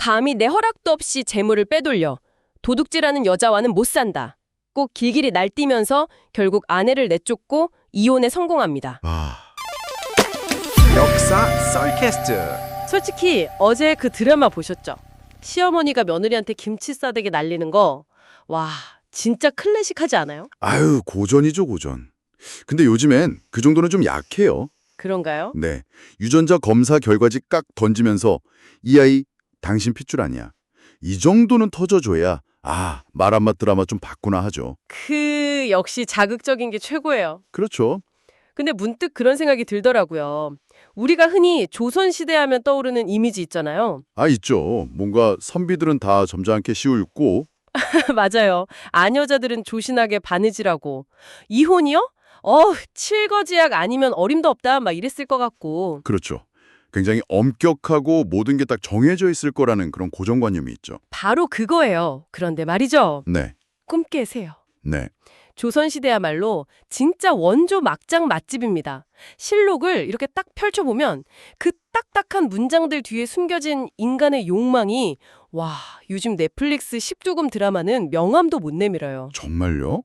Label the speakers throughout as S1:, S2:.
S1: 감히 내 허락도 없이 재물을 빼돌려 도둑질하는 여자와는 못 산다. 꼭 길길이 날뛰면서 결국 아내를 내쫓고 이혼에 성공합니다.
S2: 역사 썰캐스트.
S1: 솔직히 어제 그 드라마 보셨죠? 시어머니가 며느리한테 김치 싸대기 날리는 거. 와, 진짜 클래식하지 않아요?
S2: 아유, 고전이죠, 고전. 근데 요즘엔 그 정도는 좀 약해요.
S1: 그런가요?
S2: 네. 유전자 검사 결과지 깍 던지면서 이 아이 당신 핏줄 아니야. 이 정도는 터져줘야 말 안 맞 드라마 좀 봤구나 하죠.
S1: 역시 자극적인 게 최고예요.
S2: 그렇죠.
S1: 근데 문득 그런 생각이 들더라고요. 우리가 흔히 조선시대 하면 떠오르는 이미지 있잖아요.
S2: 있죠. 뭔가 선비들은 다 점잖게 씌울고
S1: 맞아요. 아녀자들은 조신하게 바느질하고. 이혼이요? 칠거지약 아니면 어림도 없다 막 이랬을 것 같고.
S2: 그렇죠. 굉장히 엄격하고 모든 게 딱 정해져 있을 거라는 그런 고정관념이 있죠.
S1: 바로 그거예요. 그런데 말이죠.
S2: 네.
S1: 꿈 깨세요.
S2: 네.
S1: 조선시대야말로 진짜 원조 막장 맛집입니다. 실록을 이렇게 딱 펼쳐보면 그 딱딱한 문장들 뒤에 숨겨진 인간의 욕망이 요즘 넷플릭스 10두금 드라마는 명함도 못 내밀어요.
S2: 정말요?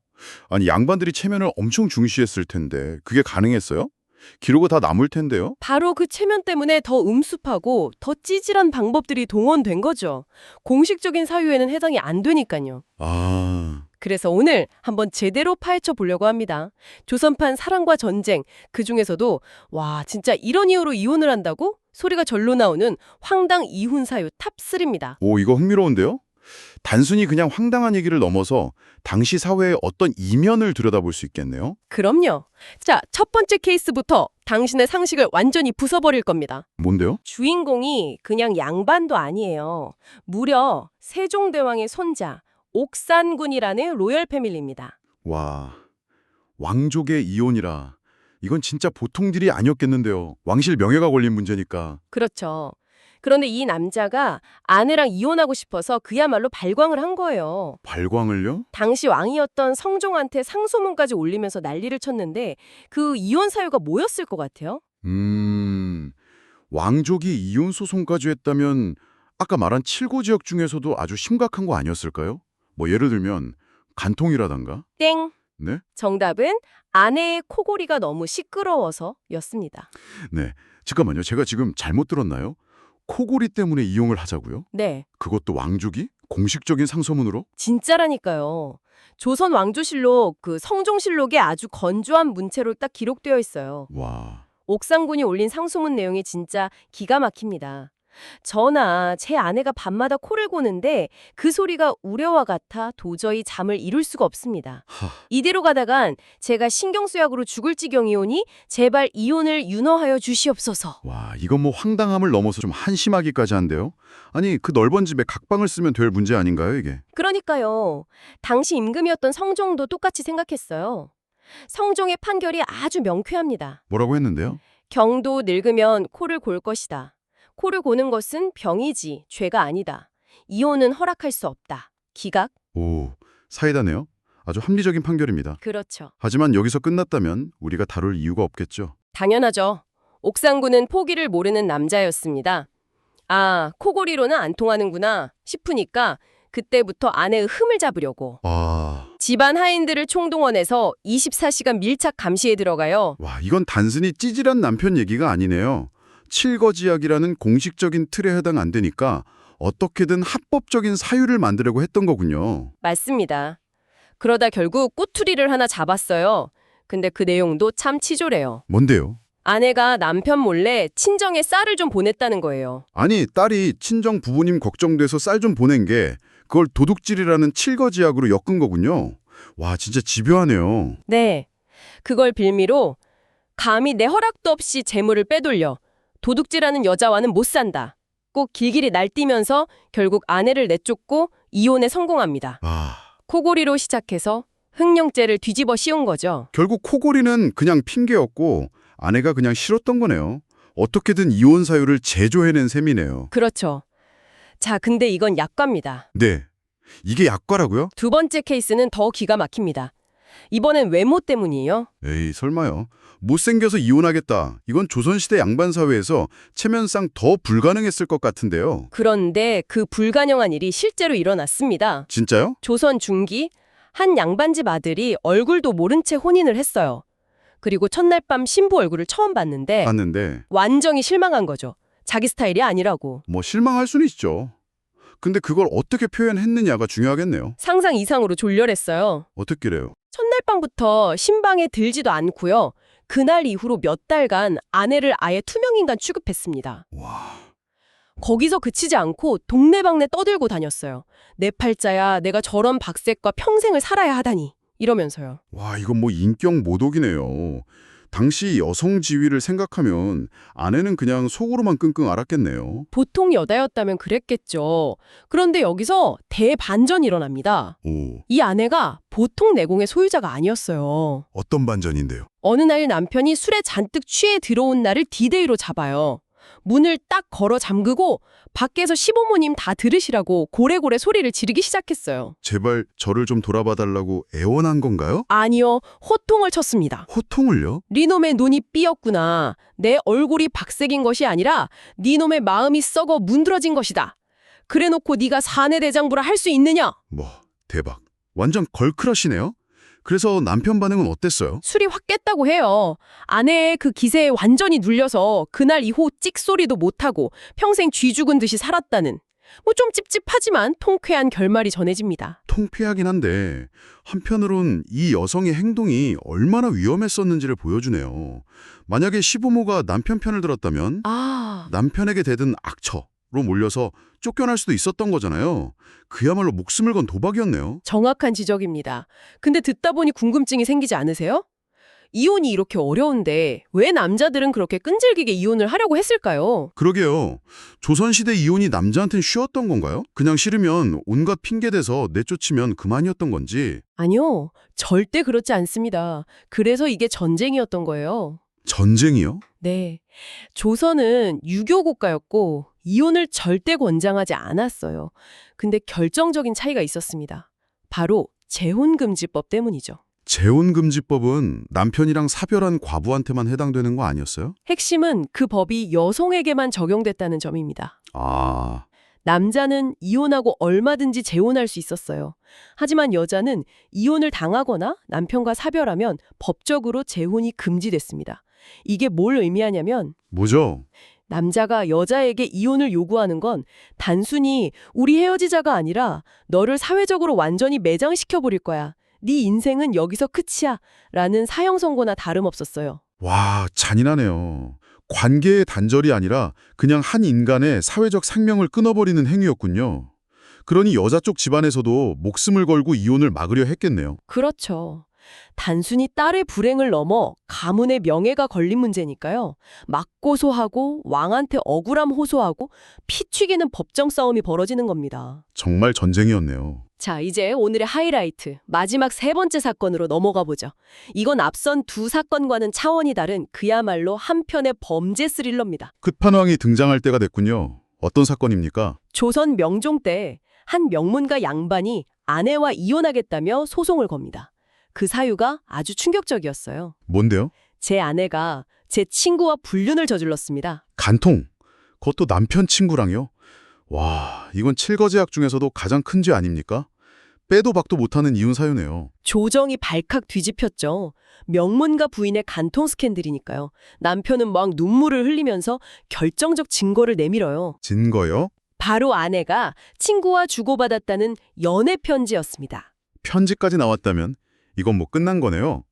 S2: 아니, 양반들이 체면을 엄청 중시했을 텐데 그게 가능했어요? 기록은 다 남을 텐데요?
S1: 바로 그 체면 때문에 더 음습하고 더 찌질한 방법들이 동원된 거죠. 공식적인 사유에는 해당이 안 되니까요. 그래서 오늘 한번 제대로 파헤쳐 보려고 합니다. 조선판 사랑과 전쟁, 그중에서도 진짜 이런 이유로 이혼을 한다고? 소리가 절로 나오는 황당 이혼 사유 탑3입니다.
S2: 오, 이거 흥미로운데요? 단순히 그냥 황당한 얘기를 넘어서 당시 사회의 어떤 이면을 들여다볼 수 있겠네요?
S1: 그럼요. 자, 첫 번째 케이스부터 당신의 상식을 완전히 부숴버릴 겁니다.
S2: 뭔데요?
S1: 주인공이 그냥 양반도 아니에요. 무려 세종대왕의 손자, 옥산군이라는 로열 패밀리입니다.
S2: 와, 왕족의 이혼이라. 이건 진짜 보통 일이 아니었겠는데요. 왕실 명예가 걸린 문제니까.
S1: 그렇죠. 그런데 이 남자가 아내랑 이혼하고 싶어서 그야말로 발광을 한 거예요.
S2: 발광을요?
S1: 당시 왕이었던 성종한테 상소문까지 올리면서 난리를 쳤는데 그 이혼 사유가 뭐였을 것 같아요?
S2: 왕족이 이혼 소송까지 했다면 아까 말한 칠고 지역 중에서도 아주 심각한 거 아니었을까요? 뭐 예를 들면 간통이라던가?
S1: 땡!
S2: 네?
S1: 정답은 아내의 코골이가 너무 시끄러워서였습니다.
S2: 네. 잠깐만요. 제가 지금 잘못 들었나요? 코골이 때문에 이용을 하자고요?
S1: 네,
S2: 그것도 왕족이? 공식적인 상소문으로?
S1: 진짜라니까요. 조선 왕조실록, 그 성종실록에 아주 건조한 문체로 딱 기록되어 있어요.
S2: 와,
S1: 옥상군이 올린 상소문 내용이 진짜 기가 막힙니다. 전하, 제 아내가 밤마다 코를 고는데 그 소리가 우려와 같아 도저히 잠을 이룰 수가 없습니다. 이대로 가다간 제가 신경쇠약으로 죽을 지경이오니 제발 이혼을 윤허하여 주시옵소서.
S2: 와, 이건 뭐 황당함을 넘어서 좀 한심하기까지 한데요? 아니, 그 넓은 집에 각방을 쓰면 될 문제 아닌가요, 이게?
S1: 그러니까요. 당시 임금이었던 성종도 똑같이 생각했어요. 성종의 판결이 아주 명쾌합니다.
S2: 뭐라고 했는데요?
S1: 경도 늙으면 코를 골 것이다. 코를 고는 것은 병이지 죄가 아니다. 이혼은 허락할 수 없다. 기각?
S2: 오, 사이다네요. 아주 합리적인 판결입니다.
S1: 그렇죠.
S2: 하지만 여기서 끝났다면 우리가 다룰 이유가 없겠죠.
S1: 당연하죠. 옥상군은 포기를 모르는 남자였습니다. 코골이로는 안 통하는구나 싶으니까 그때부터 아내의 흠을 잡으려고 집안 하인들을 총동원해서 24시간 밀착 감시에 들어가요.
S2: 와, 이건 단순히 찌질한 남편 얘기가 아니네요. 칠거지약이라는 공식적인 틀에 해당 안 되니까 어떻게든 합법적인 사유를 만들려고 했던 거군요.
S1: 맞습니다. 그러다 결국 꼬투리를 하나 잡았어요. 근데 그 내용도 참 치졸해요.
S2: 뭔데요?
S1: 아내가 남편 몰래 친정에 쌀을 좀 보냈다는 거예요.
S2: 아니, 딸이 친정 부모님 걱정돼서 쌀 좀 보낸 게 그걸 도둑질이라는 칠거지약으로 엮은 거군요. 와, 진짜 집요하네요.
S1: 네. 그걸 빌미로 감히 내 허락도 없이 재물을 빼돌려 도둑질하는 여자와는 못 산다. 꼭 길길이 날뛰면서 결국 아내를 내쫓고 이혼에 성공합니다. 코골이로 시작해서 횡령죄를 뒤집어 씌운 거죠.
S2: 결국 코골이는 그냥 핑계였고 아내가 그냥 싫었던 거네요. 어떻게든 이혼 사유를 제조해낸 셈이네요.
S1: 그렇죠. 자, 근데 이건 약과입니다.
S2: 네. 이게 약과라고요?
S1: 두 번째 케이스는 더 기가 막힙니다. 이번엔 외모 때문이에요.
S2: 에이, 설마요. 못생겨서 이혼하겠다. 이건 조선시대 양반 사회에서 체면상 더 불가능했을 것 같은데요.
S1: 그런데 그 불가능한 일이 실제로 일어났습니다.
S2: 진짜요?
S1: 조선 중기 한 양반집 아들이 얼굴도 모른 채 혼인을 했어요. 그리고 첫날 밤 신부 얼굴을 처음 봤는데
S2: 봤는데
S1: 완전히 실망한 거죠. 자기 스타일이 아니라고.
S2: 뭐 실망할 수는 있죠. 근데 그걸 어떻게 표현했느냐가 중요하겠네요.
S1: 상상 이상으로 졸렬했어요.
S2: 어떻게래요?
S1: 첫날 밤부터 신방에 들지도 않고요. 그날 이후로 몇 달간 아내를 아예 투명인간 취급했습니다.
S2: 와,
S1: 거기서 그치지 않고 동네방네 떠들고 다녔어요. 내 팔자야, 내가 저런 박색과 평생을 살아야 하다니. 이러면서요.
S2: 와, 이건 뭐 인격 모독이네요. 당시 여성 지위를 생각하면 아내는 그냥 속으로만 끙끙 앓았겠네요.
S1: 보통 여자였다면 그랬겠죠. 그런데 여기서 대반전이 일어납니다.
S2: 오,
S1: 이 아내가 보통 내공의 소유자가 아니었어요.
S2: 어떤 반전인데요?
S1: 어느 날 남편이 술에 잔뜩 취해 들어온 날을 디데이로 잡아요. 문을 딱 걸어 잠그고 밖에서 시부모님 다 들으시라고 고래고래 소리를 지르기 시작했어요.
S2: 제발 저를 좀 돌아봐달라고 애원한 건가요?
S1: 아니요, 호통을 쳤습니다.
S2: 호통을요?
S1: 니놈의 눈이 삐었구나. 내 얼굴이 박색인 것이 아니라 니놈의 마음이 썩어 문드러진 것이다. 그래놓고 네가 사내대장부라 할 수 있느냐?
S2: 뭐, 대박. 완전 걸크러시네요? 그래서 남편 반응은 어땠어요?
S1: 술이 확 깼다고 해요. 아내의 그 기세에 완전히 눌려서 그날 이후 찍소리도 못하고 평생 쥐 죽은 듯이 살았다는 뭐 좀 찝찝하지만 통쾌한 결말이 전해집니다.
S2: 통쾌하긴 한데 한편으론 이 여성의 행동이 얼마나 위험했었는지를 보여주네요. 만약에 시부모가 남편 편을 들었다면 남편에게 대든 악처로 몰려서 쫓겨날 수도 있었던 거잖아요. 그야말로 목숨을 건 도박이었네요.
S1: 정확한 지적입니다. 근데 듣다 보니 궁금증이 생기지 않으세요? 이혼이 이렇게 어려운데 왜 남자들은 그렇게 끈질기게 이혼을 하려고 했을까요?
S2: 그러게요. 조선시대 이혼이 남자한텐 쉬웠던 건가요? 그냥 싫으면 온갖 핑계대서 내쫓으면 그만이었던 건지.
S1: 아니요, 절대 그렇지 않습니다. 그래서 이게 전쟁이었던 거예요.
S2: 전쟁이요?
S1: 네. 조선은 유교 국가였고 이혼을 절대 권장하지 않았어요. 근데 결정적인 차이가 있었습니다. 바로 재혼금지법 때문이죠.
S2: 재혼금지법은 남편이랑 사별한 과부한테만 해당되는 거 아니었어요?
S1: 핵심은 그 법이 여성에게만 적용됐다는 점입니다.
S2: 아,
S1: 남자는 이혼하고 얼마든지 재혼할 수 있었어요. 하지만 여자는 이혼을 당하거나 남편과 사별하면 법적으로 재혼이 금지됐습니다. 이게 뭘 의미하냐면
S2: 뭐죠?
S1: 남자가 여자에게 이혼을 요구하는 건 단순히 우리 헤어지자가 아니라 너를 사회적으로 완전히 매장시켜버릴 거야. 네 인생은 여기서 끝이야. 라는 사형 선고나 다름없었어요.
S2: 와, 잔인하네요. 관계의 단절이 아니라 그냥 한 인간의 사회적 생명을 끊어버리는 행위였군요. 그러니 여자 쪽 집안에서도 목숨을 걸고 이혼을 막으려 했겠네요.
S1: 그렇죠. 단순히 딸의 불행을 넘어 가문의 명예가 걸린 문제니까요. 맞고소하고 왕한테 억울함 호소하고 피 튀기는 법정 싸움이 벌어지는 겁니다.
S2: 정말 전쟁이었네요.
S1: 자, 이제 오늘의 하이라이트, 마지막 세 번째 사건으로 넘어가 보죠. 이건 앞선 두 사건과는 차원이 다른 그야말로 한편의 범죄 스릴러입니다.
S2: 끝판왕이 등장할 때가 됐군요. 어떤 사건입니까?
S1: 조선 명종 때 한 명문가 양반이 아내와 이혼하겠다며 소송을 겁니다. 그 사유가 아주 충격적이었어요.
S2: 뭔데요?
S1: 제 아내가 제 친구와 불륜을 저질렀습니다.
S2: 간통. 그것도 남편 친구랑요? 와, 이건 칠거지약 중에서도 가장 큰 죄 아닙니까? 빼도 박도 못하는 이혼 사유네요.
S1: 조정이 발칵 뒤집혔죠. 명문가 부인의 간통 스캔들이니까요. 남편은 막 눈물을 흘리면서 결정적 증거를 내밀어요.
S2: 증거요?
S1: 바로 아내가 친구와 주고받았다는 연애 편지였습니다.
S2: 편지까지 나왔다면 이건 뭐 끝난 거네요.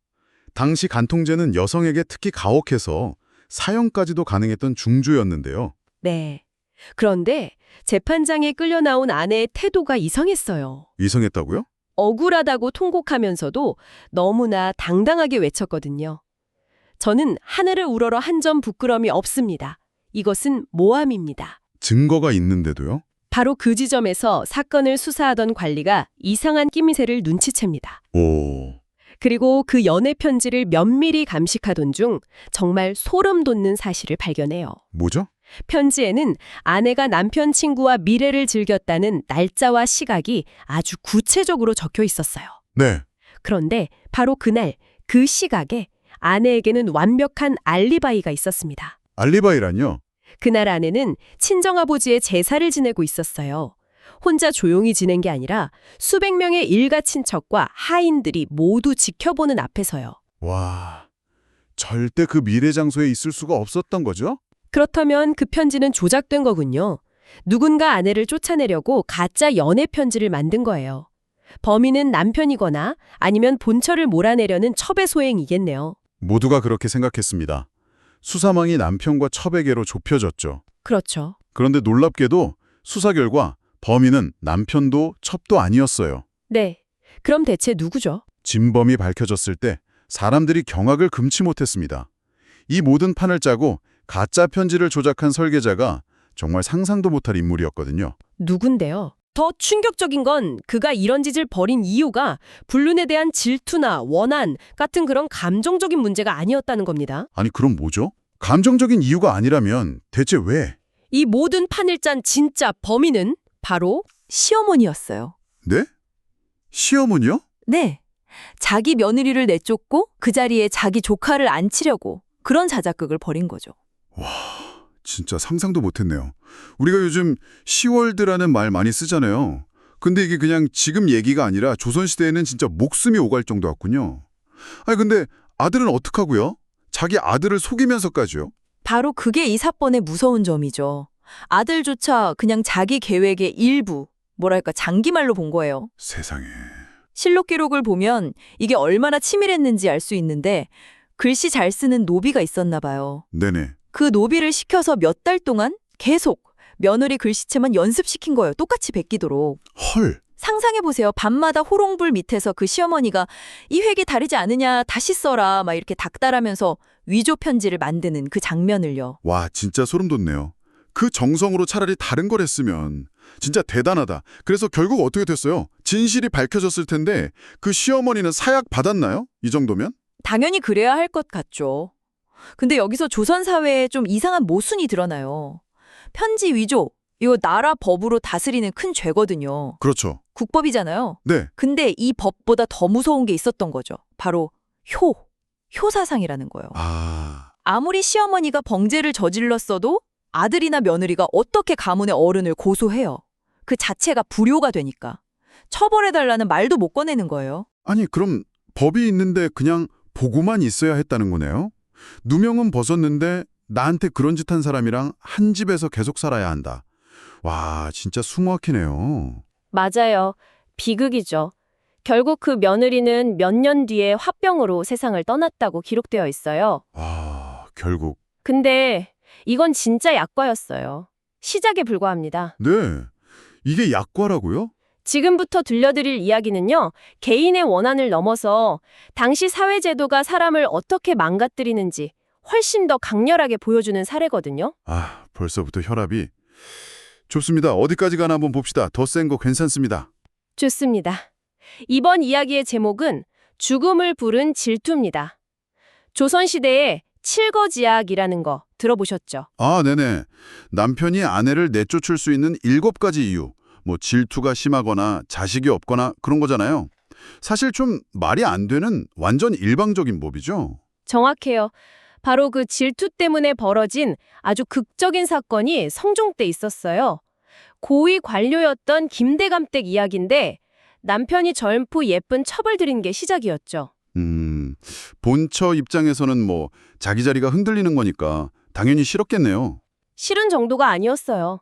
S2: 당시 간통죄는 여성에게 특히 가혹해서 사형까지도 가능했던 중죄였는데요.
S1: 네. 그런데 재판장에 끌려 나온 아내의 태도가 이상했어요.
S2: 이성했다고요?
S1: 억울하다고 통곡하면서도 너무나 당당하게 외쳤거든요. 저는 하늘을 우러러 한 점 부끄러움이 없습니다. 이것은 모함입니다.
S2: 증거가 있는데도요?
S1: 바로 그 지점에서 사건을 수사하던 관리가 이상한 끼미새를 눈치챕니다.
S2: 오,
S1: 그리고 그 연애 편지를 면밀히 감식하던 중 정말 소름 돋는 사실을 발견해요.
S2: 뭐죠?
S1: 편지에는 아내가 남편 친구와 미래를 즐겼다는 날짜와 시각이 아주 구체적으로 적혀 있었어요.
S2: 네.
S1: 그런데 바로 그날 그 시각에 아내에게는 완벽한 알리바이가 있었습니다.
S2: 알리바이란요?
S1: 그날 아내는 친정아버지의 제사를 지내고 있었어요. 혼자 조용히 지낸 게 아니라 수백 명의 일가 친척과 하인들이 모두 지켜보는 앞에서요.
S2: 와, 절대 그 미래 장소에 있을 수가 없었던 거죠?
S1: 그렇다면 그 편지는 조작된 거군요. 누군가 아내를 쫓아내려고 가짜 연애 편지를 만든 거예요. 범인은 남편이거나 아니면 본처를 몰아내려는 첩의 소행이겠네요.
S2: 모두가 그렇게 생각했습니다. 수사망이 남편과 첩에게로 좁혀졌죠.
S1: 그렇죠.
S2: 그런데 놀랍게도 수사 결과 범인은 남편도 첩도 아니었어요.
S1: 네. 그럼 대체 누구죠?
S2: 진범이 밝혀졌을 때 사람들이 경악을 금치 못했습니다. 이 모든 판을 짜고 가짜 편지를 조작한 설계자가 정말 상상도 못할 인물이었거든요.
S1: 누군데요? 더 충격적인 건 그가 이런 짓을 벌인 이유가 불륜에 대한 질투나 원한 같은 그런 감정적인 문제가 아니었다는 겁니다.
S2: 아니 그럼 뭐죠? 감정적인 이유가 아니라면 대체 왜?
S1: 이 모든 판을 짠 진짜 범인은 바로
S3: 시어머니였어요.
S2: 네? 시어머니요?
S3: 네. 자기 며느리를 내쫓고 그 자리에 자기 조카를 앉히려고 그런 자작극을 벌인 거죠.
S2: 진짜 상상도 못했네요. 우리가 요즘 시월드라는 말 많이 쓰잖아요. 근데 이게 그냥 지금 얘기가 아니라 조선시대에는 진짜 목숨이 오갈 정도였군요. 아니 근데 아들은 어떡하고요? 자기 아들을 속이면서까지요?
S3: 바로 그게 이 사건의 무서운 점이죠. 아들조차 그냥 자기 계획의 일부, 뭐랄까 장기말로 본 거예요.
S2: 세상에.
S3: 실록 기록을 보면 이게 얼마나 치밀했는지 알 수 있는데 글씨 잘 쓰는 노비가 있었나 봐요.
S2: 네네.
S3: 그 노비를 시켜서 몇 달 동안 계속 며느리 글씨체만 연습시킨 거예요. 똑같이 베끼도록.
S2: 헐.
S3: 상상해보세요. 밤마다 호롱불 밑에서 그 시어머니가 이 획이 다르지 않으냐 다시 써라 막 이렇게 닥달하면서 위조 편지를 만드는 그 장면을요.
S2: 와 진짜 소름 돋네요. 그 정성으로 차라리 다른 걸 했으면 진짜 대단하다. 그래서 결국 어떻게 됐어요? 진실이 밝혀졌을 텐데 그 시어머니는 사약 받았나요? 이 정도면?
S3: 당연히 그래야 할 것 같죠. 근데 여기서 조선 사회에 좀 이상한 모순이 드러나요. 편지 위조, 이거 나라 법으로 다스리는 큰 죄거든요.
S2: 그렇죠.
S3: 국법이잖아요.
S2: 네.
S3: 근데 이 법보다 더 무서운 게 있었던 거죠. 바로 효사상이라는 거예요. 아무리 시어머니가 범죄를 저질렀어도 아들이나 며느리가 어떻게 가문의 어른을 고소해요. 그 자체가 불효가 되니까. 처벌해달라는 말도 못 꺼내는 거예요.
S2: 아니 그럼 법이 있는데 그냥 보고만 있어야 했다는 거네요? 누명은 벗었는데 나한테 그런 짓 한 사람이랑 한 집에서 계속 살아야 한다. 와 진짜 숨막히네요.
S1: 맞아요. 비극이죠. 결국 그 며느리는 몇 년 뒤에 화병으로 세상을 떠났다고 기록되어 있어요.
S2: 결국.
S1: 근데 이건 진짜 약과였어요. 시작에 불과합니다.
S2: 네. 이게 약과라고요?
S1: 지금부터 들려드릴 이야기는요, 개인의 원한을 넘어서 당시 사회제도가 사람을 어떻게 망가뜨리는지 훨씬 더 강렬하게 보여주는 사례거든요.
S2: 벌써부터 혈압이. 좋습니다. 어디까지 가나 한번 봅시다. 더 센 거 괜찮습니다.
S1: 좋습니다. 이번 이야기의 제목은 죽음을 부른 질투입니다. 조선시대의 칠거지약이라는 거 들어보셨죠?
S2: 네네. 남편이 아내를 내쫓을 수 있는 7가지 이유. 뭐 질투가 심하거나 자식이 없거나 그런 거잖아요. 사실 좀 말이 안 되는 완전 일방적인 법이죠.
S1: 정확해요. 바로 그 질투 때문에 벌어진 아주 극적인 사건이 성종 때 있었어요. 고위 관료였던 김대감댁 이야기인데 남편이 젊고 예쁜 첩을 들인 게 시작이었죠.
S2: 본처 입장에서는 뭐 자기 자리가 흔들리는 거니까 당연히 싫었겠네요.
S1: 싫은 정도가 아니었어요.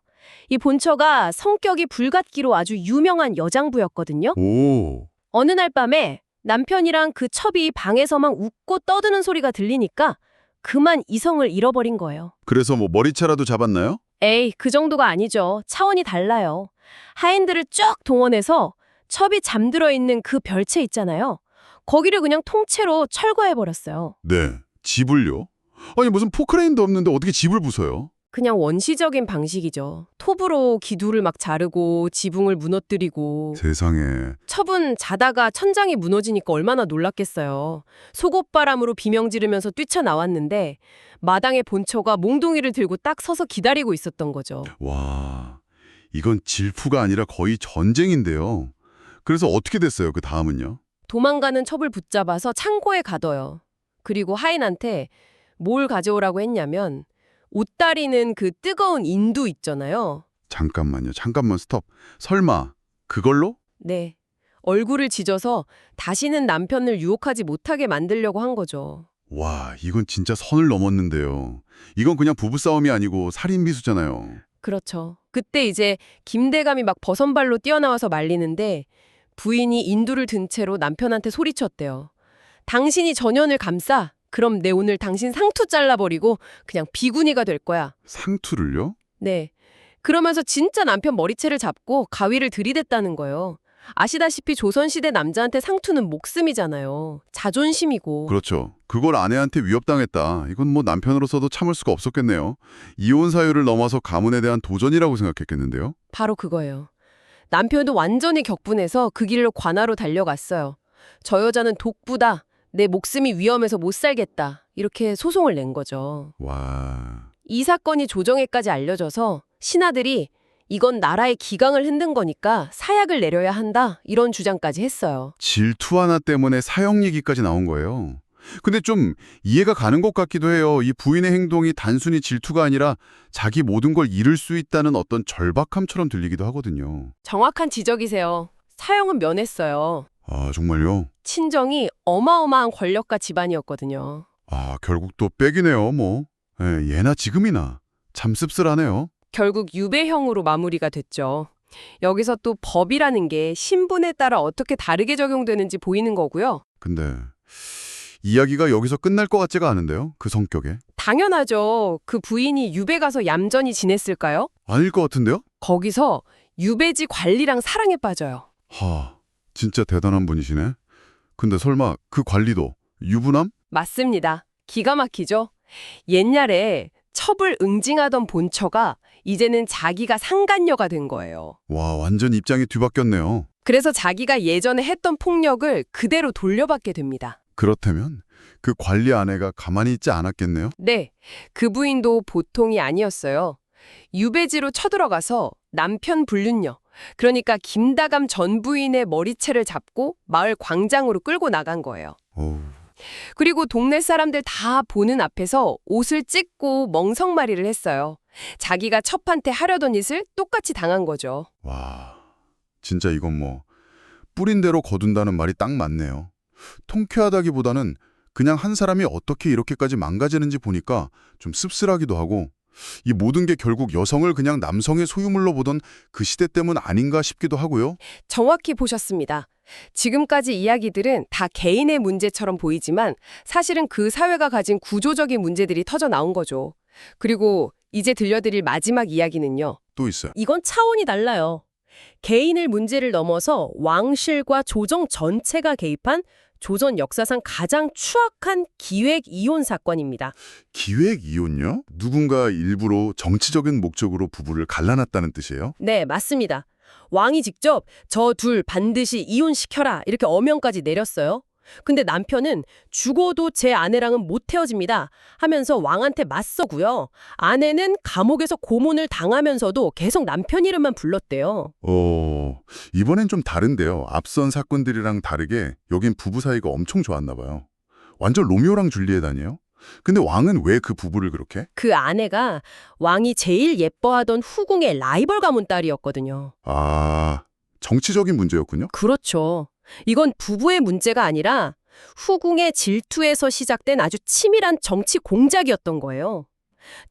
S1: 이 본처가 성격이 불같기로 아주 유명한 여장부였거든요.
S2: 오.
S1: 어느 날 밤에 남편이랑 그 첩이 방에서만 웃고 떠드는 소리가 들리니까 그만 이성을 잃어버린 거예요.
S2: 그래서 뭐 머리채라도 잡았나요?
S1: 에이, 그 정도가 아니죠. 차원이 달라요. 하인들을 쫙 동원해서 첩이 잠들어 있는 그 별채 있잖아요. 거기를 그냥 통째로 철거해버렸어요.
S2: 네. 집을요? 아니 무슨 포크레인도 없는데 어떻게 집을 부숴요?
S1: 그냥 원시적인 방식이죠. 톱으로 기둥을 막 자르고 지붕을 무너뜨리고.
S2: 세상에.
S1: 첩은 자다가 천장이 무너지니까 얼마나 놀랐겠어요. 속옷바람으로 비명 지르면서 뛰쳐나왔는데 마당에 본처가 몽둥이를 들고 딱 서서 기다리고 있었던 거죠.
S2: 와, 이건 질투가 아니라 거의 전쟁인데요. 그래서 어떻게 됐어요, 그 다음은요?
S1: 도망가는 첩을 붙잡아서 창고에 가둬요. 그리고 하인한테 뭘 가져오라고 했냐면 옷 다리는 그 뜨거운 인두 있잖아요.
S2: 잠깐만요. 잠깐만 스톱. 설마 그걸로?
S1: 네. 얼굴을 지져서 다시는 남편을 유혹하지 못하게 만들려고 한 거죠.
S2: 와, 이건 진짜 선을 넘었는데요. 이건 그냥 부부싸움이 아니고 살인미수잖아요.
S1: 그렇죠. 그때 이제 김대감이 막 버선발로 뛰어나와서 말리는데 부인이 인두를 든 채로 남편한테 소리쳤대요. 당신이 전현을 감싸? 그럼 내 오늘 당신 상투 잘라버리고 그냥 비구니가 될 거야.
S2: 상투를요?
S1: 네. 그러면서 진짜 남편 머리채를 잡고 가위를 들이댔다는 거예요. 아시다시피 조선시대 남자한테 상투는 목숨이잖아요. 자존심이고.
S2: 그렇죠. 그걸 아내한테 위협당했다. 이건 뭐 남편으로서도 참을 수가 없었겠네요. 이혼 사유를 넘어서 가문에 대한 도전이라고 생각했겠는데요.
S1: 바로 그거예요. 남편도 완전히 격분해서 그 길로 관하로 달려갔어요. 저 여자는 독부다. 내 목숨이 위험해서 못 살겠다. 이렇게 소송을 낸 거죠.
S2: 와...
S1: 이 사건이 조정에까지 알려져서 신하들이 이건 나라의 기강을 흔든 거니까 사약을 내려야 한다. 이런 주장까지 했어요.
S2: 질투 하나 때문에 사형 얘기까지 나온 거예요. 근데 좀 이해가 가는 것 같기도 해요. 이 부인의 행동이 단순히 질투가 아니라 자기 모든 걸 잃을 수 있다는 어떤 절박함처럼 들리기도 하거든요.
S1: 정확한 지적이세요. 사형은 면했어요.
S2: 아, 정말요?
S1: 친정이 어마어마한 권력가 집안이었거든요.
S2: 아, 결국 또 빽이네요, 뭐. 예, 예나 지금이나. 참 씁쓸하네요.
S1: 결국 유배형으로 마무리가 됐죠. 여기서 또 법이라는 게 신분에 따라 어떻게 다르게 적용되는지 보이는 거고요.
S2: 근데 이야기가 여기서 끝날 것 같지가 않은데요, 그 성격에.
S1: 당연하죠. 그 부인이 유배 가서 얌전히 지냈을까요?
S2: 아닐 것 같은데요?
S1: 거기서 유배지 관리랑 사랑에 빠져요.
S2: 진짜 대단한 분이시네. 근데 설마 그 관리도 유부남?
S1: 맞습니다. 기가 막히죠? 옛날에 첩을 응징하던 본처가 이제는 자기가 상간녀가 된 거예요.
S2: 와, 완전 입장이 뒤바뀌었네요.
S1: 그래서 자기가 예전에 했던 폭력을 그대로 돌려받게 됩니다.
S2: 그렇다면 그 관리 아내가 가만히 있지 않았겠네요?
S1: 네, 그 부인도 보통이 아니었어요. 유배지로 쳐들어가서 남편 불륜녀, 그러니까 김다감 전 부인의 머리채를 잡고 마을 광장으로 끌고 나간 거예요.
S2: 어우,
S1: 그리고 동네 사람들 다 보는 앞에서 옷을 찢고 멍석말이를 했어요. 자기가 첩한테 하려던 짓을 똑같이 당한 거죠.
S2: 와, 진짜 이건 뭐 뿌린 대로 거둔다는 말이 딱 맞네요. 통쾌하다기보다는 그냥 한 사람이 어떻게 이렇게까지 망가지는지 보니까 좀 씁쓸하기도 하고 이 모든 게 결국 여성을 그냥 남성의 소유물로 보던 그 시대 때문 아닌가 싶기도 하고요.
S1: 정확히 보셨습니다. 지금까지 이야기들은 다 개인의 문제처럼 보이지만 사실은 그 사회가 가진 구조적인 문제들이 터져 나온 거죠. 그리고 이제 들려드릴 마지막 이야기는요.
S2: 또 있어요.
S1: 이건 차원이 달라요. 개인의 문제를 넘어서 왕실과 조정 전체가 개입한 조선 역사상 가장 추악한 기획 이혼 사건입니다.
S2: 기획 이혼요? 누군가 일부러 정치적인 목적으로 부부를 갈라놨다는 뜻이에요?
S1: 네, 맞습니다. 왕이 직접 저 둘 반드시 이혼시켜라 이렇게 어명까지 내렸어요. 근데 남편은 죽어도 제 아내랑은 못 헤어집니다 하면서 왕한테 맞서고요. 아내는 감옥에서 고문을 당하면서도 계속 남편 이름만 불렀대요.
S2: 이번엔 좀 다른데요. 앞선 사건들이랑 다르게 여긴 부부 사이가 엄청 좋았나 봐요. 완전 로미오랑 줄리엣 아니에요? 근데 왕은 왜 그 부부를 그렇게?
S1: 그 아내가 왕이 제일 예뻐하던 후궁의 라이벌 가문 딸이었거든요.
S2: 아, 정치적인 문제였군요?
S1: 그렇죠. 이건 부부의 문제가 아니라 후궁의 질투에서 시작된 아주 치밀한 정치 공작이었던 거예요.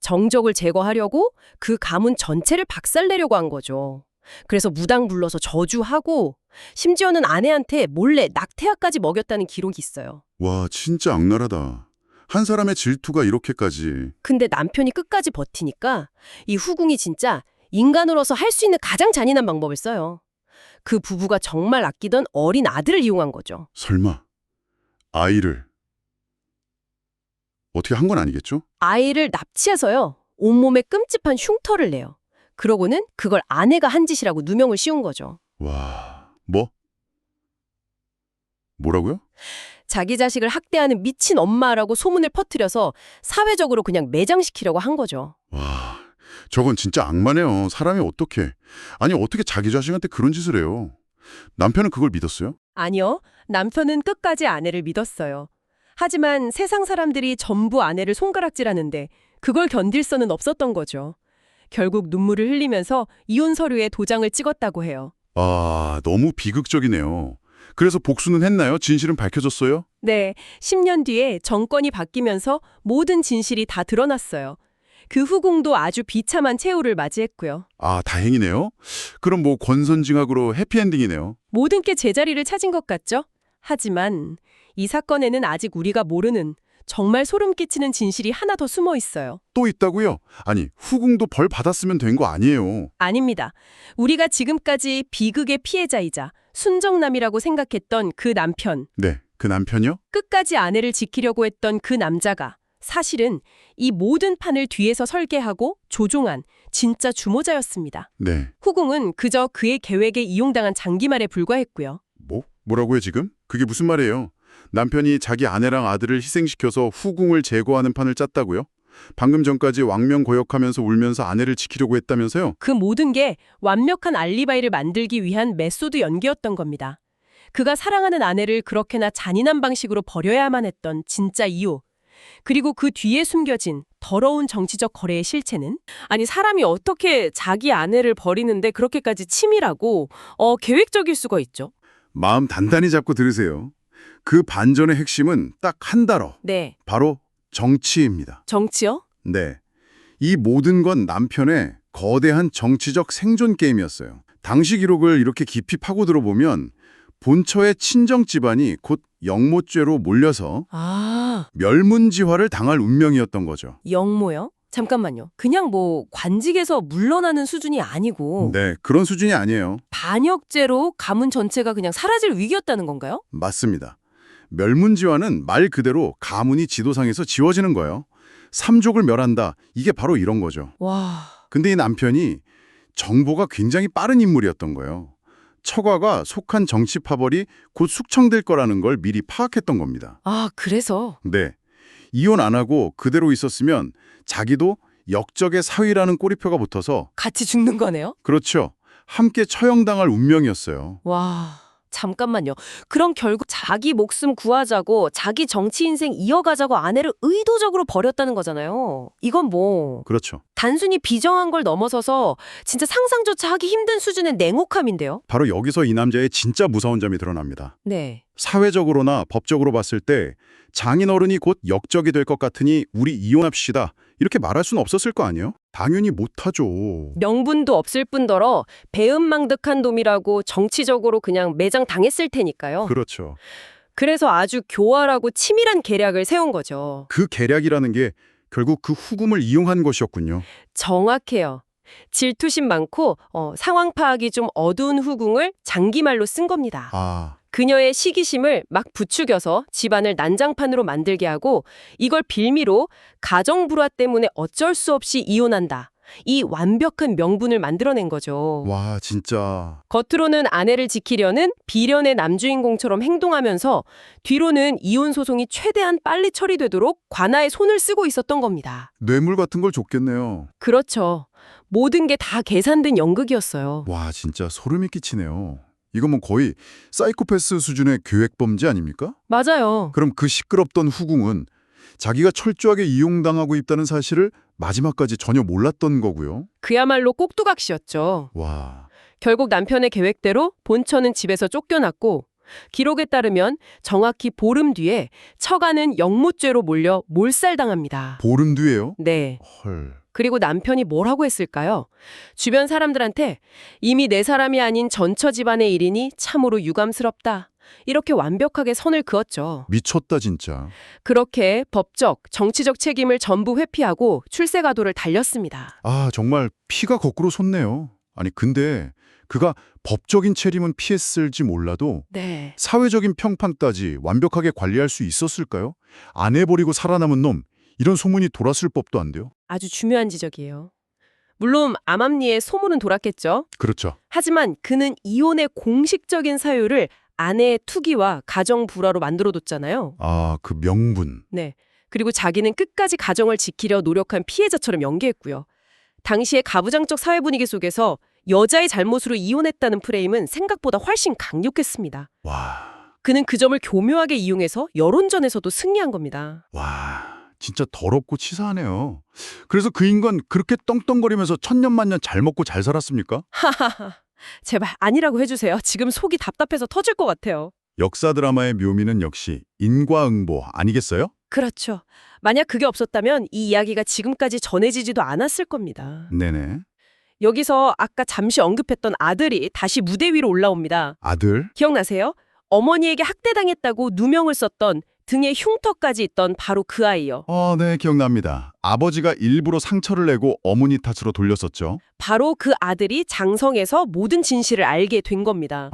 S1: 정적을 제거하려고 그 가문 전체를 박살내려고 한 거죠. 그래서 무당 불러서 저주하고 심지어는 아내한테 몰래 낙태아까지 먹였다는 기록이 있어요.
S2: 와, 진짜 악랄하다. 한 사람의 질투가 이렇게까지.
S1: 근데 남편이 끝까지 버티니까 이 후궁이 진짜 인간으로서 할 수 있는 가장 잔인한 방법을 써요. 그 부부가 정말 아끼던 어린 아들을 이용한 거죠.
S2: 설마 아이를 어떻게 한 건 아니겠죠?
S1: 아이를 납치해서요. 온몸에 끔찍한 흉터를 내요. 그러고는 그걸 아내가 한 짓이라고 누명을 씌운 거죠.
S2: 와, 뭐라고요?
S1: 자기 자식을 학대하는 미친 엄마라고 소문을 퍼뜨려서 사회적으로 그냥 매장시키려고 한 거죠.
S2: 와, 저건 진짜 악마네요. 사람이 어떻게 자기 자식한테 그런 짓을 해요. 남편은 그걸 믿었어요?
S1: 아니요. 남편은 끝까지 아내를 믿었어요. 하지만 세상 사람들이 전부 아내를 손가락질하는데 그걸 견딜 수는 없었던 거죠. 결국 눈물을 흘리면서 이혼 서류에 도장을 찍었다고 해요.
S2: 아, 너무 비극적이네요. 그래서 복수는 했나요? 진실은 밝혀졌어요?
S1: 네, 10년 뒤에 정권이 바뀌면서 모든 진실이 다 드러났어요. 그 후궁도 아주 비참한 최후를 맞이했고요.
S2: 아, 다행이네요. 그럼 뭐 권선징악으로 해피엔딩이네요.
S1: 모든 게 제자리를 찾은 것 같죠? 하지만 이 사건에는 아직 우리가 모르는 정말 소름 끼치는 진실이 하나 더 숨어 있어요.
S2: 또 있다고요? 아니, 후궁도 벌 받았으면 된 거 아니에요.
S1: 아닙니다. 우리가 지금까지 비극의 피해자이자 순정남이라고 생각했던 그 남편,
S2: 네, 그 남편이요?
S1: 끝까지 아내를 지키려고 했던 그 남자가 사실은 이 모든 판을 뒤에서 설계하고 조종한 진짜 주모자였습니다.
S2: 네.
S1: 후궁은 그저 그의 계획에 이용당한 장기말에 불과했고요.
S2: 뭐라고요 지금? 그게 무슨 말이에요? 남편이 자기 아내랑 아들을 희생시켜서 후궁을 제거하는 판을 짰다고요? 방금 전까지 왕명고역하면서 울면서 아내를 지키려고 했다면서요?
S1: 그 모든 게 완벽한 알리바이를 만들기 위한 메소드 연기였던 겁니다. 그가 사랑하는 아내를 그렇게나 잔인한 방식으로 버려야만 했던 진짜 이유. 그리고 그 뒤에 숨겨진 더러운 정치적 거래의 실체는? 아니, 사람이 어떻게 자기 아내를 버리는데 그렇게까지 치밀하고 계획적일 수가 있죠?
S2: 마음 단단히 잡고 들으세요. 그 반전의 핵심은 딱 한 단어.
S1: 네.
S2: 바로 정치입니다.
S1: 정치요?
S2: 네. 이 모든 건 남편의 거대한 정치적 생존 게임이었어요. 당시 기록을 이렇게 깊이 파고들어 보면 본처의 친정 집안이 곧 영모죄로 몰려서 멸문지화를 당할 운명이었던 거죠.
S1: 영모요? 잠깐만요. 그냥 뭐 관직에서 물러나는 수준이 아니고
S2: 네, 그런 수준이 아니에요.
S1: 반역죄로 가문 전체가 그냥 사라질 위기였다는 건가요?
S2: 맞습니다. 멸문지화는 말 그대로 가문이 지도상에서 지워지는 거예요. 삼족을 멸한다. 이게 바로 이런 거죠.
S1: 와.
S2: 근데 이 남편이 정보가 굉장히 빠른 인물이었던 거예요. 처가가 속한 정치 파벌이 곧 숙청될 거라는 걸 미리 파악했던 겁니다.
S1: 아, 그래서?
S2: 네. 이혼 안 하고 그대로 있었으면 자기도 역적의 사위라는 꼬리표가 붙어서
S1: 같이 죽는 거네요?
S2: 그렇죠. 함께 처형당할 운명이었어요.
S1: 와, 잠깐만요. 그럼 결국 자기 목숨 구하자고 자기 정치 인생 이어가자고 아내를 의도적으로 버렸다는 거잖아요. 이건 뭐
S2: 그렇죠.
S1: 단순히 비정한 걸 넘어서서 진짜 상상조차 하기 힘든 수준의 냉혹함인데요?
S2: 바로 여기서 이 남자의 진짜 무서운 점이 드러납니다.
S1: 네.
S2: 사회적으로나 법적으로 봤을 때 장인어른이 곧 역적이 될 것 같으니 우리 이혼합시다. 이렇게 말할 수는 없었을 거 아니에요? 당연히 못하죠.
S1: 명분도 없을 뿐더러 배은망덕한 놈이라고 정치적으로 그냥 매장당했을 테니까요.
S2: 그렇죠.
S1: 그래서 아주 교활하고 치밀한 계략을 세운 거죠.
S2: 그 계략이라는 게 결국 그 후금을 이용한 것이었군요.
S1: 정확해요. 질투심 많고 상황 파악이 좀 어두운 후궁을 장기말로 쓴 겁니다.
S2: 아,
S1: 그녀의 시기심을 막 부추겨서 집안을 난장판으로 만들게 하고 이걸 빌미로 가정불화 때문에 어쩔 수 없이 이혼한다. 이 완벽한 명분을 만들어낸 거죠.
S2: 와, 진짜.
S1: 겉으로는 아내를 지키려는 비련의 남주인공처럼 행동하면서 뒤로는 이혼 소송이 최대한 빨리 처리되도록 관아에 손을 쓰고 있었던 겁니다.
S2: 뇌물 같은 걸 줬겠네요.
S1: 그렇죠. 모든 게 다 계산된 연극이었어요.
S2: 와, 진짜 소름이 끼치네요. 이건 뭐 거의 사이코패스 수준의 계획범죄 아닙니까?
S1: 맞아요.
S2: 그럼 그 시끄럽던 후궁은 자기가 철저하게 이용당하고 있다는 사실을 마지막까지 전혀 몰랐던 거고요.
S1: 그야말로 꼭두각시였죠.
S2: 와,
S1: 결국 남편의 계획대로 본처는 집에서 쫓겨났고 기록에 따르면 정확히 보름 뒤에 처가는 영모죄로 몰려 몰살당합니다.
S2: 보름 뒤에요?
S1: 네.
S2: 헐.
S1: 그리고 남편이 뭐라고 했을까요? 주변 사람들한테 이미 내 사람이 아닌 전처 집안의 일이니 참으로 유감스럽다. 이렇게 완벽하게 선을 그었죠.
S2: 미쳤다 진짜.
S1: 그렇게 법적, 정치적 책임을 전부 회피하고 출세가도를 달렸습니다.
S2: 아, 정말 피가 거꾸로 솟네요. 아니 근데 그가 법적인 책임은 피했을지 몰라도
S1: 네.
S2: 사회적인 평판까지 완벽하게 관리할 수 있었을까요? 아내 버리고 살아남은 놈, 이런 소문이 돌았을 법도 안 돼요.
S1: 아주 중요한 지적이에요. 물론 암암리에 소문은 돌았겠죠.
S2: 그렇죠.
S1: 하지만 그는 이혼의 공식적인 사유를 아내의 투기와 가정 불화로 만들어뒀잖아요.
S2: 아, 그 명분.
S1: 네. 그리고 자기는 끝까지 가정을 지키려 노력한 피해자처럼 연기했고요. 당시의 가부장적 사회 분위기 속에서 여자의 잘못으로 이혼했다는 프레임은 생각보다 훨씬 강력했습니다.
S2: 와,
S1: 그는 그 점을 교묘하게 이용해서 여론전에서도 승리한 겁니다.
S2: 진짜 더럽고 치사하네요. 그래서 그 인간 그렇게 떵떵거리면서 천년만년 잘 먹고 잘 살았습니까?
S1: 하하하. 제발 아니라고 해주세요. 지금 속이 답답해서 터질 것 같아요.
S2: 역사 드라마의 묘미는 역시 인과응보 아니겠어요?
S1: 그렇죠. 만약 그게 없었다면 이 이야기가 지금까지 전해지지도 않았을 겁니다.
S2: 네네.
S1: 여기서 아까 잠시 언급했던 아들이 다시 무대 위로 올라옵니다.
S2: 아들?
S1: 기억나세요? 어머니에게 학대당했다고 누명을 썼던 등에 흉터까지 있던 바로 그 아이요.
S2: 네, 기억납니다. 아버지가 일부러 상처를 내고 어머니 탓으로 돌렸었죠.
S1: 바로 그 아들이 장성에서 모든 진실을 알게 된 겁니다.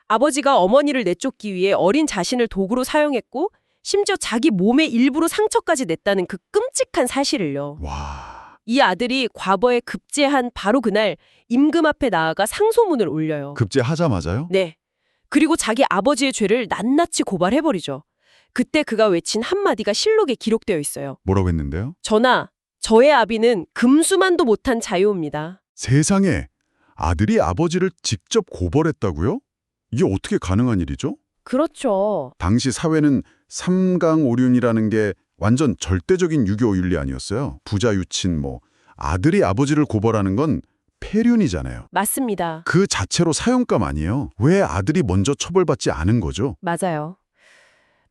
S1: 아버지가 어머니를 내쫓기 위해 어린 자신을 도구로 사용했고 심지어 자기 몸에 일부러 상처까지 냈다는 그 끔찍한 사실을요.
S2: 와.
S1: 이 아들이 과거에 급제한 바로 그날 임금 앞에 나아가 상소문을 올려요.
S2: 급제하자마자요?
S1: 네. 그리고 자기 아버지의 죄를 낱낱이 고발해버리죠. 그때 그가 외친 한마디가 실록에 기록되어 있어요.
S2: 뭐라고 했는데요?
S1: 전하, 저의 아비는 금수만도 못한 자유입니다.
S2: 세상에, 아들이 아버지를 직접 고발했다고요? 이게 어떻게 가능한 일이죠?
S1: 그렇죠.
S2: 당시 사회는 삼강오륜이라는 게 완전 절대적인 유교 윤리 아니었어요. 부자 유친 아들이 아버지를 고발하는 건 폐륜이잖아요.
S1: 맞습니다.
S2: 그 자체로 사형감 아니에요. 왜 아들이 먼저 처벌받지 않은 거죠?
S1: 맞아요.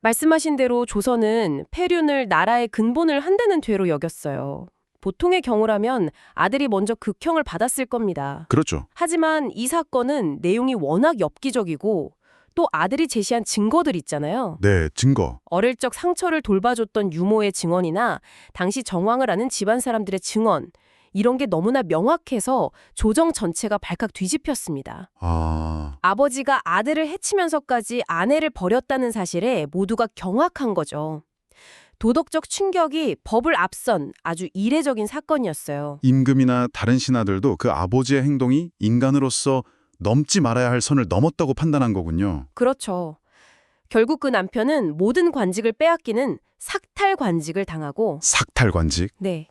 S1: 말씀하신 대로 조선은 폐륜을 나라의 근본을 한다는 죄로 여겼어요. 보통의 경우라면 아들이 먼저 극형을 받았을 겁니다.
S2: 그렇죠.
S1: 하지만 이 사건은 내용이 워낙 엽기적이고 또 아들이 제시한 증거들 있잖아요.
S2: 네, 증거.
S1: 어릴 적 상처를 돌봐줬던 유모의 증언이나 당시 정황을 아는 집안 사람들의 증언, 이런 게 너무나 명확해서 조정 전체가 발칵 뒤집혔습니다. 아버지가 아들을 해치면서까지 아내를 버렸다는 사실에 모두가 경악한 거죠. 도덕적 충격이 법을 앞선 아주 이례적인 사건이었어요.
S2: 임금이나 다른 신하들도 그 아버지의 행동이 인간으로서 넘지 말아야 할 선을 넘었다고 판단한 거군요.
S1: 그렇죠. 결국 그 남편은 모든 관직을 빼앗기는 삭탈관직을 당하고
S2: 삭탈관직?
S1: 네,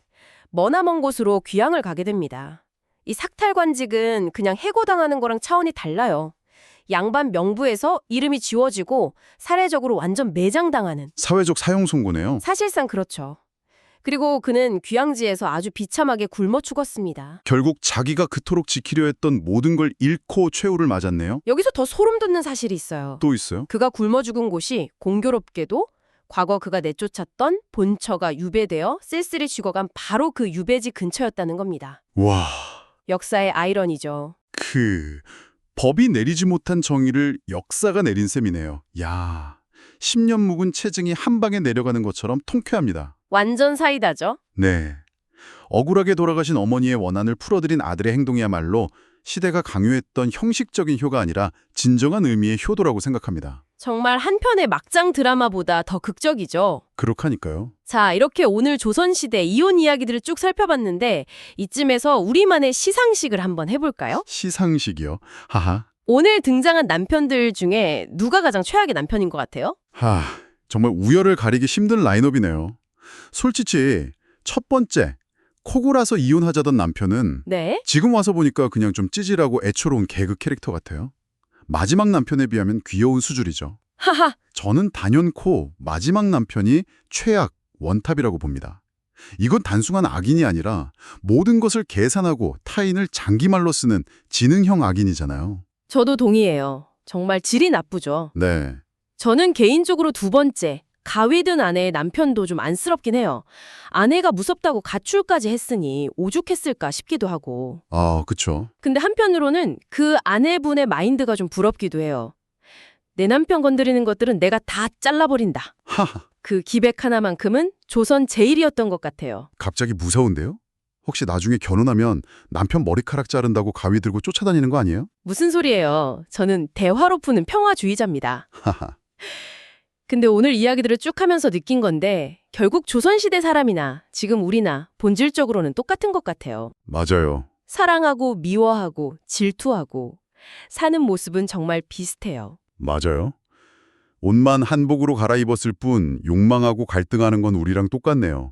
S1: 머나먼 곳으로 귀향을 가게 됩니다. 이 삭탈관직은 그냥 해고당하는 거랑 차원이 달라요. 양반 명부에서 이름이 지워지고 사례적으로 완전 매장당하는.
S2: 사회적 사형 선고네요.
S1: 사실상 그렇죠. 그리고 그는 귀향지에서 아주 비참하게 굶어 죽었습니다.
S2: 결국 자기가 그토록 지키려 했던 모든 걸 잃고 최후를 맞았네요.
S1: 여기서 더 소름 돋는 사실이 있어요.
S2: 또 있어요?
S1: 그가 굶어 죽은 곳이 공교롭게도 과거 그가 내쫓았던 본처가 유배되어 쓸쓸히 죽어간 바로 그 유배지 근처였다는 겁니다.
S2: 와.
S1: 역사의 아이러니죠.
S2: 법이 내리지 못한 정의를 역사가 내린 셈이네요. 야, 10년 묵은 체증이 한 방에 내려가는 것처럼 통쾌합니다.
S1: 완전 사이다죠?
S2: 네. 억울하게 돌아가신 어머니의 원한을 풀어드린 아들의 행동이야말로 시대가 강요했던 형식적인 효가 아니라 진정한 의미의 효도라고 생각합니다.
S1: 정말 한 편의 막장 드라마보다 더 극적이죠.
S2: 그렇다니까요.
S1: 자, 이렇게 오늘 조선시대 이혼 이야기들을 쭉 살펴봤는데 이쯤에서 우리만의 시상식을 한번 해볼까요?
S2: 시상식이요? 하하.
S1: 오늘 등장한 남편들 중에 누가 가장 최악의 남편인 것 같아요?
S2: 정말 우열을 가리기 힘든 라인업이네요. 솔직히 첫 번째, 코골아서 이혼하자던 남편은
S1: 네?
S2: 지금 와서 보니까 그냥 좀 찌질하고 애초로운 개그 캐릭터 같아요. 마지막 남편에 비하면 귀여운 수준이죠.
S1: 하하.
S2: 저는 단연코 마지막 남편이 최악, 원탑이라고 봅니다. 이건 단순한 악인이 아니라 모든 것을 계산하고 타인을 장기말로 쓰는 지능형 악인이잖아요.
S1: 저도 동의해요. 정말 질이 나쁘죠.
S2: 네.
S1: 저는 개인적으로 두 번째, 가위든 아내의 남편도 좀 안쓰럽긴 해요. 아내가 무섭다고 가출까지 했으니 오죽했을까 싶기도 하고.
S2: 그쵸.
S1: 근데 한편으로는 그 아내분의 마인드가 좀 부럽기도 해요. 내 남편 건드리는 것들은 내가 다 잘라버린다.
S2: 하하.
S1: 그 기백 하나만큼은 조선 제일이었던 것 같아요.
S2: 갑자기 무서운데요? 혹시 나중에 결혼하면 남편 머리카락 자른다고 가위 들고 쫓아다니는 거 아니에요?
S1: 무슨 소리예요. 저는 대화로 푸는 평화주의자입니다.
S2: 하하.
S1: 근데 오늘 이야기들을 쭉 하면서 느낀 건데 결국 조선시대 사람이나 지금 우리나 본질적으로는 똑같은 것 같아요.
S2: 맞아요.
S1: 사랑하고 미워하고 질투하고 사는 모습은 정말 비슷해요.
S2: 맞아요. 옷만 한복으로 갈아입었을 뿐 욕망하고 갈등하는 건 우리랑 똑같네요.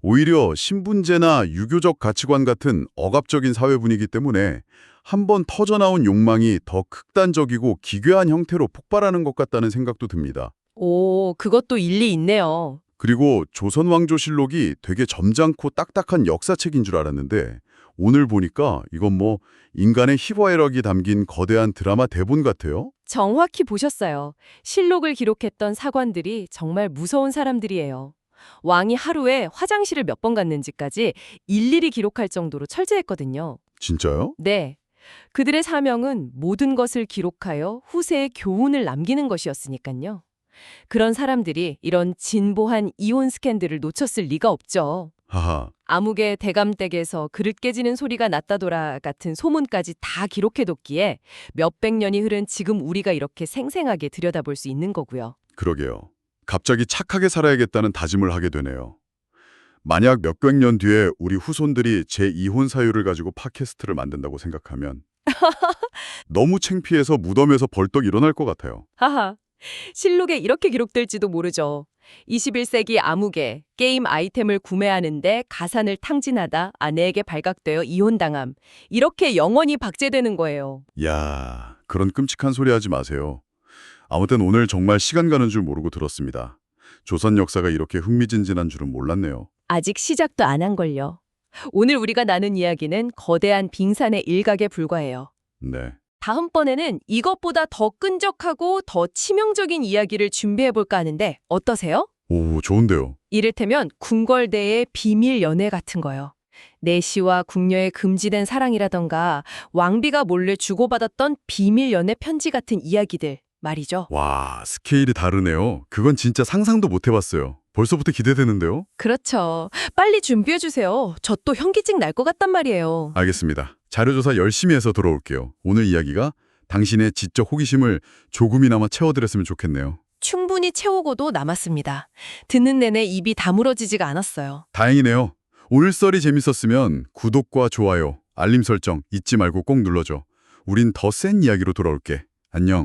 S2: 오히려 신분제나 유교적 가치관 같은 억압적인 사회 분위기 때문에 한번 터져나온 욕망이 더 극단적이고 기괴한 형태로 폭발하는 것 같다는 생각도 듭니다.
S1: 오, 그것도 일리 있네요.
S2: 그리고 조선왕조실록이 되게 점잖고 딱딱한 역사책인 줄 알았는데 오늘 보니까 이건 뭐 인간의 희화애락이 담긴 거대한 드라마 대본 같아요.
S1: 정확히 보셨어요. 실록을 기록했던 사관들이 정말 무서운 사람들이에요. 왕이 하루에 화장실을 몇 번 갔는지까지 일일이 기록할 정도로 철저했거든요.
S2: 진짜요?
S1: 네. 그들의 사명은 모든 것을 기록하여 후세에 교훈을 남기는 것이었으니까요. 그런 사람들이 이런 진보한 이혼 스캔들을 놓쳤을 리가 없죠.
S2: 하하.
S1: 암흑의 대감댁에서 그릇 깨지는 소리가 났다더라 같은 소문까지 다 기록해뒀기에 몇백 년이 흐른 지금 우리가 이렇게 생생하게 들여다볼 수 있는 거고요.
S2: 그러게요. 갑자기 착하게 살아야겠다는 다짐을 하게 되네요. 만약 몇백 년 뒤에 우리 후손들이 제2혼 사유를 가지고 팟캐스트를 만든다고 생각하면 너무 창피해서 무덤에서 벌떡 일어날 것 같아요.
S1: 하하. 실록에 이렇게 기록될지도 모르죠. 21세기 암흑에 게임 아이템을 구매하는데 가산을 탕진하다 아내에게 발각되어 이혼당함. 이렇게 영원히 박제되는 거예요.
S2: 야, 그런 끔찍한 소리 하지 마세요. 아무튼 오늘 정말 시간 가는 줄 모르고 들었습니다. 조선 역사가 이렇게 흥미진진한 줄은 몰랐네요.
S1: 아직 시작도 안 한 걸요. 오늘 우리가 나눈 이야기는 거대한 빙산의 일각에 불과해요.
S2: 네.
S1: 다음번에는 이것보다 더 끈적하고 더 치명적인 이야기를 준비해볼까 하는데 어떠세요?
S2: 오, 좋은데요.
S1: 이를테면 궁궐대의 비밀 연애 같은 거요. 내시와 궁녀의 금지된 사랑이라던가 왕비가 몰래 주고받았던 비밀 연애 편지 같은 이야기들 말이죠.
S2: 와, 스케일이 다르네요. 그건 진짜 상상도 못 해봤어요. 벌써부터 기대되는데요?
S1: 그렇죠. 빨리 준비해주세요. 저 또 현기증 날 것 같단 말이에요.
S2: 알겠습니다. 자료조사 열심히 해서 돌아올게요. 오늘 이야기가 당신의 지적 호기심을 조금이나마 채워드렸으면 좋겠네요.
S1: 충분히 채우고도 남았습니다. 듣는 내내 입이 다물어지지가 않았어요.
S2: 다행이네요. 오늘 썰이 재밌었으면 구독과 좋아요, 알림 설정 잊지 말고 꼭 눌러줘. 우린 더 센 이야기로 돌아올게. 안녕.